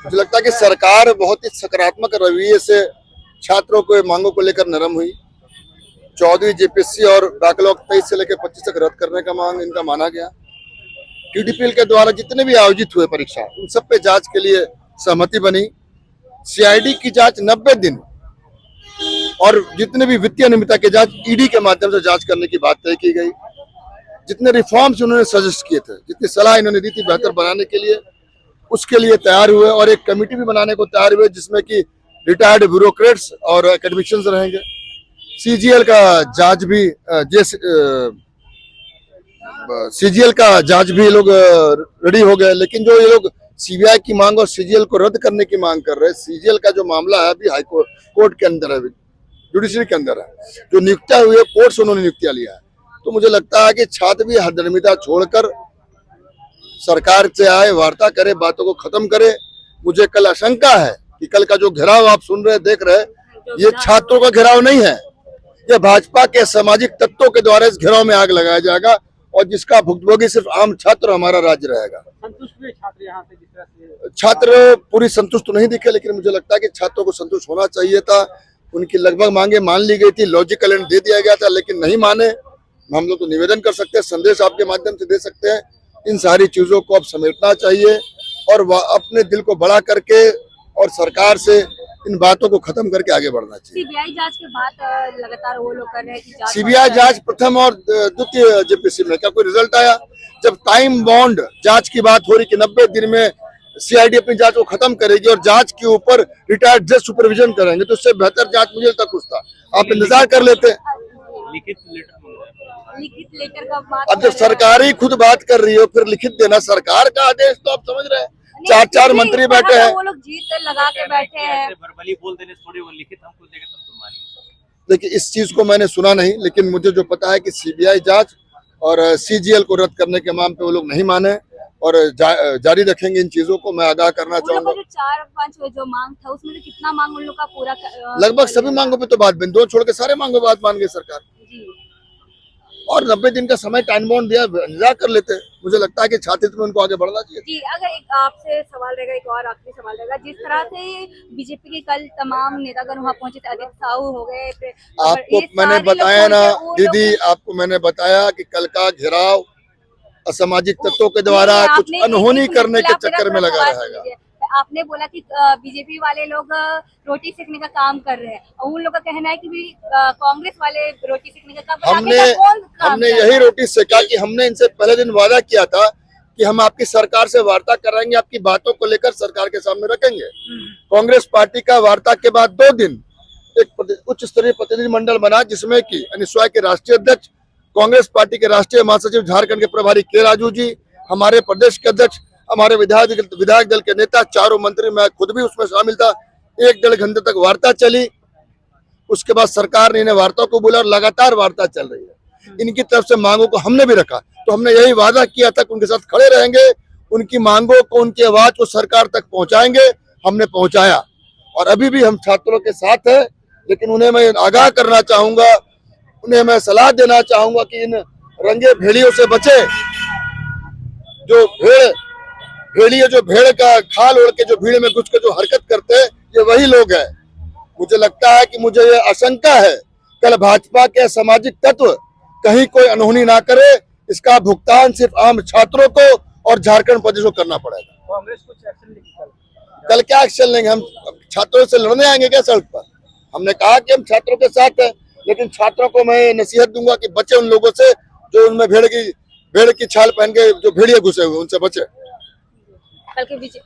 मुझे लगता है कि सरकार बहुत ही सकारात्मक रवैये से छात्रों को मांगों को लेकर नरम हुई। 14वीं जेपीएससी और बैकलॉग 23 से लेकर 25 तक रद्द करने का मांग इनका माना गया। टीडीपीएल के द्वारा जितने भी आयोजित हुए परीक्षा उन सब पे जांच के लिए सहमति बनी। सीआईडी की जांच 90 दिन और जितने भी वित्तीय अनियमितता की जांच ईडी के माध्यम से जांच करने की बात तय की गई। जितने रिफॉर्म्स उन्होंने सजेस्ट किए थे, जितनी सलाह इन्होंने दी थी बेहतर बनाने के लिए, उसके लिए तैयार हुए और एक कमेटी भी बनाने को तैयार हुए जिसमें कि रिटायर्ड ब्यूरोक्रेट्स और एकेडमिशियंस रहेंगे। सीजीएल का जांच भी सीजीएल का जांच भी लोग रेडी हो गए। लेकिन जो ये लोग सीबीआई की मांग और सीजीएल को रद्द करने की मांग कर रहे हैं, सीजीएल का जो मामला है अभी हाईकोर्ट के अंदर है, जुडिशरी के अंदर है। जो नियुक्तियां हुई है कोर्ट से उन्होंने नियुक्तियां लिया है। तो मुझे लगता है कि छात्र भी हठधर्मिता छोड़कर सरकार से आए, वार्ता करे, बातों को खत्म करे। मुझे कल आशंका है कि कल का जो घेराव आप सुन रहे देख रहे, ये छात्रों का घेराव नहीं है, ये भाजपा के सामाजिक तत्वों के द्वारा इस घेराव में आग लगाया जाएगा और जिसका भुक्तभोगी सिर्फ आम छात्र हमारा राज्य रहेगा। संतुष्ट हुए छात्र यहाँ से जिस तरह से? छात्र पूरी संतुष्ट तो नहीं दिखे, लेकिन मुझे लगता है कि छात्रों को संतुष्ट होना चाहिए था। उनकी लगभग मांगे मान ली गई थी, लॉजिकल एंड दे दिया गया था, लेकिन नहीं माने। हम लोग तो निवेदन कर सकते हैं, संदेश आपके माध्यम से दे सकते हैं, इन सारी चीजों को अब समेटना चाहिए और अपने दिल को बड़ा करके और सरकार से इन बातों को खत्म करके आगे बढ़ना चाहिए। सीबीआई जांच के बाद लगातार वो लोग कर रहे हैं कि सीबीआई जांच प्रथम और द्वितीय जेपीएससी में क्या कोई रिजल्ट आया? जब टाइम बॉन्ड जांच की बात हो रही कि 90 दिन में सीआईडी अपनी जांच को खत्म करेगी और जांच के ऊपर रिटायर्ड जज सुपरविजन करेंगे, तो उससे बेहतर जांच मुझे तक कुछ था। आप इंतजार कर लेते। लिखित लेटर का बात अब जब सरकार ही खुद बात कर रही हो फिर लिखित देना सरकार का आदेश, तो आप समझ रहे हैं। चार मंत्री बैठे हैं, वो लोग जीत लगा के बैठे हैं। बोल देने थोड़ी वो लिखित हमको देगा तब तो मानेंगे। देखिए इस चीज को मैंने सुना नहीं, लेकिन मुझे जो पता है कि सीबीआई जांच और सीजीएल को रद्द करने के मामले पे वो लोग नहीं माने और जारी रखेंगे इन चीजों को। मैं आगाह करना चाहूंगा। जो 4-5 जो मांग था उसमें से कितना मांग उन लोग का पूरा लगभग सभी मांगों पे तो बात बन, दो छोड़ के सारे मांगों पे बात मान गई सरकार। और 90 दिन का समय टाइम बाउंड दिया, इंतजार कर लेते। मुझे लगता है कि छात्र में उनको आगे बढ़ना चाहिए। जी, अगर एक आपसे सवाल रहेगा, एक और आखिरी सवाल रहेगा। जिस तरह से बीजेपी के कल तमाम नेतागण वहाँ पहुंचे थे, अजित साहू हो गए, आपको मैंने बताया ना दीदी, आपको मैंने बताया कि कल का घेराव असामाजिक तत्वों के द्वारा कुछ अनहोनी करने के चक्कर में लगा रहेगा। आपने बोला कि बीजेपी वाले लोग रोटी सेकने का काम कर रहे हैं और उन लोग का कहना है कि भी कांग्रेस वाले रोटी सेकने का काम। हमने यही रोटी सेका कि हमने इनसे पहले दिन वादा किया था कि हम आपकी सरकार से वार्ता कराएंगे, आपकी बातों को लेकर सरकार के सामने रखेंगे। कांग्रेस पार्टी का वार्ता के बाद 2 दिन एक उच्च स्तरीय प्रतिनिधिमंडल बना जिसमें कि अनिस्वाय के राष्ट्रीय अध्यक्ष, कांग्रेस पार्टी के राष्ट्रीय महासचिव झारखंड के प्रभारी के राजू जी, हमारे प्रदेश के अध्यक्ष, हमारे विधायक दल के नेता, चारों मंत्री, मैं खुद भी उसमें शामिल था। 1-1.5 घंटे तक वार्ता चली। उसके बाद सरकार ने इन्हें वार्ता को बुला और लगातार वार्ता चल रही है। इनकी तरफ से मांगों को हमने भी रखा, तो हमने यही वादा किया था कि उनके साथ खड़े रहेंगे, उनकी मांगों को, उनकी आवाज को सरकार तक पहुंचाएंगे। हमने पहुंचाया और अभी भी हम छात्रों के साथ है। लेकिन उन्हें मैं आगाह करना चाहूंगा, उन्हें मैं सलाह देना चाहूंगा कि इन रंगे भेड़ियों से बचे। जो भेड़िए जो भेड़ का खाल ओढ़ के जो भीड़ में घुस के जो हरकत करते हैं, ये वही लोग हैं। मुझे लगता है कि मुझे ये आशंका है कल भाजपा के सामाजिक तत्व कहीं कोई अनहोनी ना करे, इसका भुगतान सिर्फ आम छात्रों को और झारखंड प्रदेश को करना पड़ेगा। कांग्रेस कुछ एक्शन लेगी कल क्या एक्शन लेंगे? हम छात्रों से लड़ने आएंगे क्या सड़क पर? हमने कहा कि हम छात्रों के साथ हैं, लेकिन छात्रों को मैं नसीहत दूंगा कि बचे उन लोगों से जो उनमें भेड़ की छाल पहन के जो भेड़िए घुसे हुए, उनसे बचे। कल के बीच